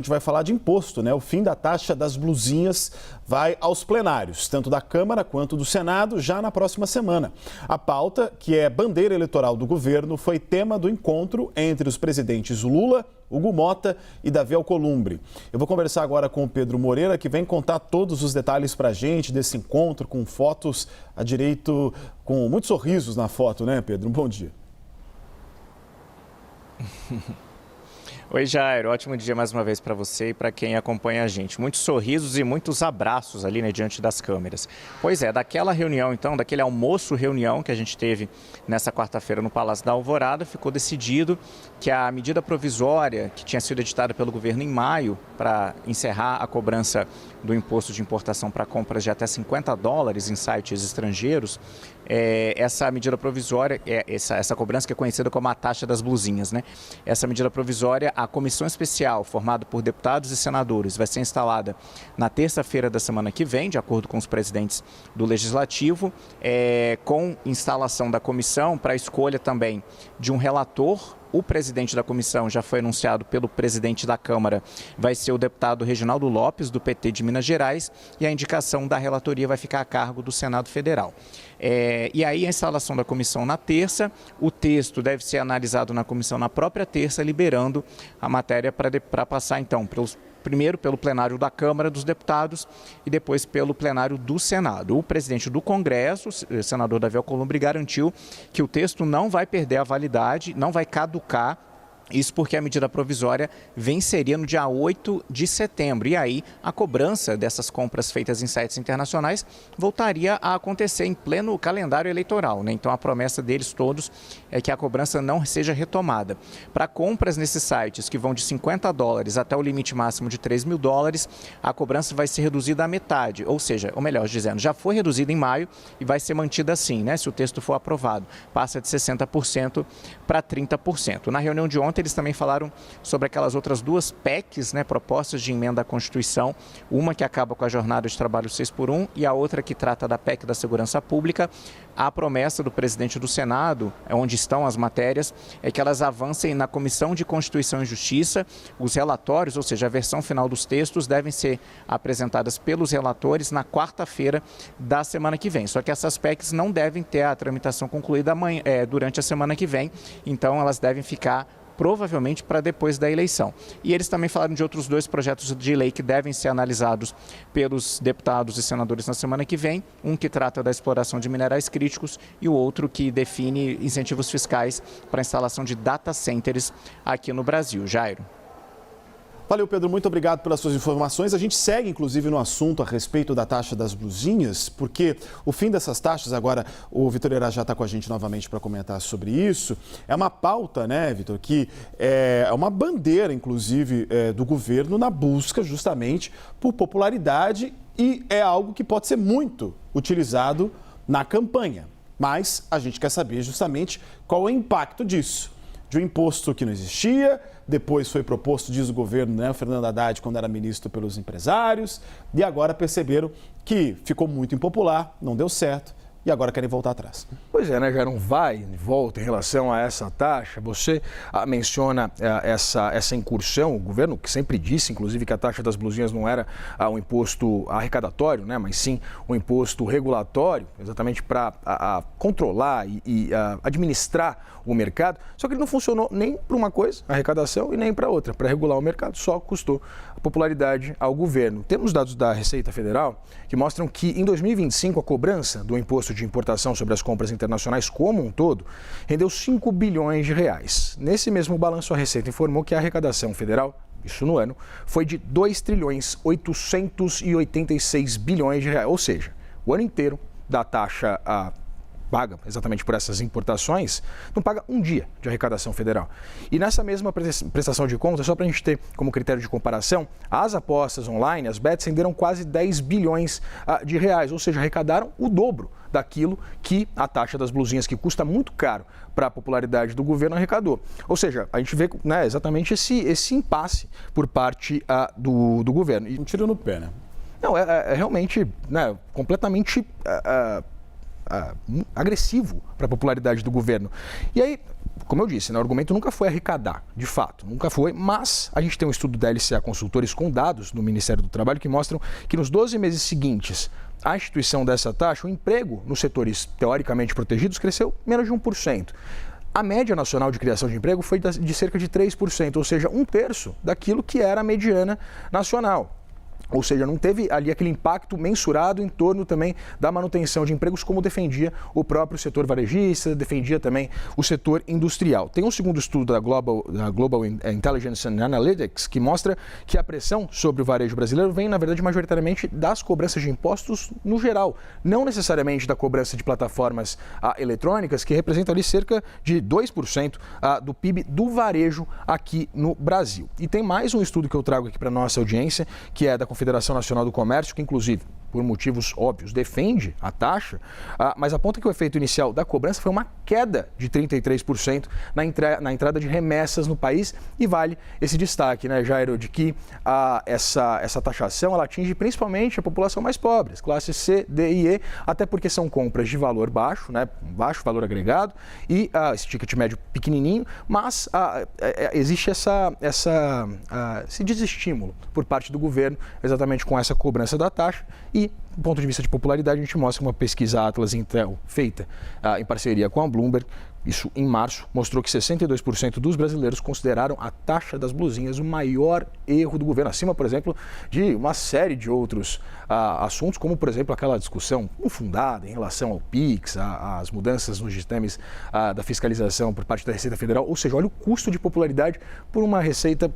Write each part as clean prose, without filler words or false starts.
A gente vai falar de imposto, né? O fim da taxa das blusinhas vai aos plenários, tanto da Câmara quanto do Senado, já na próxima semana. A pauta, que é bandeira eleitoral do governo, foi tema do encontro entre os presidentes Lula, Hugo Motta e Davi Alcolumbre. Eu vou conversar agora com o Pedro Moreira, que vem contar todos os detalhes pra gente desse encontro, com fotos a direito, com muitos sorrisos na foto, né, Pedro? Um bom dia. Oi, Jairo. Ótimo dia mais uma vez para você e para quem acompanha a gente. Muitos sorrisos e muitos abraços ali, né, diante das câmeras. Pois é, daquela reunião, então, daquele almoço-reunião que a gente teve nessa quarta-feira no Palácio da Alvorada, ficou decidido que a medida provisória que tinha sido editada pelo governo em maio para encerrar a cobrança do imposto de importação para compras de até $50 em sites estrangeiros, essa medida provisória, essa cobrança que é conhecida como a taxa das blusinhas, né? Essa medida provisória, a comissão especial formada por deputados e senadores vai ser instalada na terça-feira da semana que vem, de acordo com os presidentes do Legislativo, com instalação da comissão para a escolha também de um relator. O presidente da comissão já foi anunciado pelo presidente da Câmara, vai ser o deputado Reginaldo Lopes, do PT de Minas Gerais, e a indicação da relatoria vai ficar a cargo do Senado Federal. E aí a instalação da comissão na terça, o texto deve ser analisado na comissão na própria terça, liberando a matéria para passar então primeiro pelo plenário da Câmara dos Deputados e depois pelo plenário do Senado. O presidente do Congresso, o senador Davi Alcolumbre, garantiu que o texto não vai perder a validade, não vai caducar. Isso porque a medida provisória venceria no dia 8 de setembro. E aí a cobrança dessas compras feitas em sites internacionais voltaria a acontecer em pleno calendário eleitoral, né? Então a promessa deles todos é que a cobrança não seja retomada. Para compras nesses sites que vão de $50 até o limite máximo de $3.000, a cobrança vai ser reduzida à metade. Ou seja, ou melhor dizendo, já foi reduzida em maio e vai ser mantida assim, né? Se o texto for aprovado, passa de 60% para 30%. Na reunião de ontem, eles também falaram sobre aquelas outras duas PECs, né, propostas de emenda à Constituição, uma que acaba com a jornada de trabalho 6x1 e a outra que trata da PEC da Segurança Pública. A promessa do presidente do Senado, onde estão as matérias, é que elas avancem na Comissão de Constituição e Justiça. Os relatórios, ou seja, a versão final dos textos, devem ser apresentadas pelos relatores na quarta-feira da semana que vem. Só que essas PECs não devem ter a tramitação concluída durante a semana que vem, então elas devem ficar provavelmente para depois da eleição. E eles também falaram de outros dois projetos de lei que devem ser analisados pelos deputados e senadores na semana que vem, um que trata da exploração de minerais críticos e o outro que define incentivos fiscais para a instalação de data centers aqui no Brasil. Jairo. Valeu, Pedro. Muito obrigado pelas suas informações. A gente segue, inclusive, no assunto a respeito da taxa das blusinhas, porque o fim dessas taxas, agora o Vitor Irajá está com a gente novamente para comentar sobre isso, é uma pauta, né, Vitor, que é uma bandeira, inclusive, do governo na busca justamente por popularidade e é algo que pode ser muito utilizado na campanha. Mas a gente quer saber justamente qual é o impacto disso. De um imposto que não existia, depois foi proposto, diz o governo, né, o Fernando Haddad, quando era ministro, pelos empresários, e agora perceberam que ficou muito impopular, não deu certo, e agora querem voltar atrás. Pois é, né? Já não vai e volta em relação a essa taxa. Você menciona essa incursão, o governo que sempre disse, inclusive, que a taxa das blusinhas não era um imposto arrecadatório, né? Mas sim um imposto regulatório, exatamente para controlar e administrar o mercado. Só que ele não funcionou nem para uma coisa, arrecadação, e nem para outra. Para regular o mercado, só custou popularidade ao governo. Temos dados da Receita Federal que mostram que em 2025 a cobrança do imposto de importação sobre as compras internacionais como um todo rendeu 5 bilhões de reais. Nesse mesmo balanço, a Receita informou que a arrecadação federal, isso no ano, foi de 2 trilhões 886 bilhões de reais, ou seja, o ano inteiro da taxa paga exatamente por essas importações, não paga um dia de arrecadação federal. E nessa mesma prestação de contas, só para a gente ter como critério de comparação, as apostas online, as bets, renderam quase 10 bilhões de reais, ou seja, arrecadaram o dobro daquilo que a taxa das blusinhas, que custa muito caro para a popularidade do governo, arrecadou. Ou seja, a gente vê, né, exatamente esse impasse por parte do governo. Um tiro no pé, né? Não, é realmente, né, completamente agressivo para a popularidade do governo. E aí, como eu disse, né, o argumento nunca foi arrecadar, de fato, nunca foi, mas a gente tem um estudo da LCA Consultores com dados do Ministério do Trabalho que mostram que nos 12 meses seguintes à instituição dessa taxa, o emprego nos setores teoricamente protegidos cresceu menos de 1%. A média nacional de criação de emprego foi de cerca de 3%, ou seja, 1/3 daquilo que era a mediana nacional. Ou seja, não teve ali aquele impacto mensurado em torno também da manutenção de empregos, como defendia o próprio setor varejista, defendia também o setor industrial. Tem um segundo estudo da Global Intelligence and Analytics que mostra que a pressão sobre o varejo brasileiro vem, na verdade, majoritariamente das cobranças de impostos no geral, não necessariamente da cobrança de plataformas eletrônicas, que representam ali cerca de 2% do PIB do varejo aqui no Brasil. E tem mais um estudo que eu trago aqui para a nossa audiência, que é da Confederação Nacional do Comércio, que inclusive, por motivos óbvios, defende a taxa, mas aponta que o efeito inicial da cobrança foi uma queda de 33% na entrada de remessas no país. E vale esse destaque, né, Jairo, de que essa taxação ela atinge principalmente a população mais pobre, classe C, D e E, até porque são compras de valor baixo, né, baixo valor agregado, e esse ticket médio pequenininho, mas existe esse desestímulo por parte do governo, exatamente com essa cobrança da taxa. E, do ponto de vista de popularidade, a gente mostra uma pesquisa Atlas Intel feita em parceria com a Bloomberg, isso em março, mostrou que 62% dos brasileiros consideraram a taxa das blusinhas o maior erro do governo, acima, por exemplo, de uma série de outros assuntos, como, por exemplo, aquela discussão infundada em relação ao PIX, às mudanças nos sistemas da fiscalização por parte da Receita Federal. Ou seja, olha o custo de popularidade por uma receita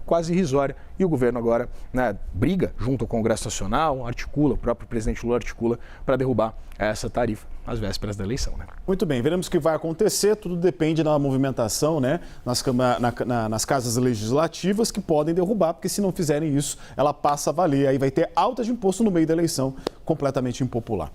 quase irrisória, e o governo agora, né, briga junto ao Congresso Nacional, articula, o próprio presidente Lula articula para derrubar essa tarifa às vésperas da eleição, né? Muito bem, veremos o que vai acontecer, tudo depende da movimentação, né, nas casas legislativas, que podem derrubar, porque se não fizerem isso, ela passa a valer, aí vai ter alta de imposto no meio da eleição, completamente impopular.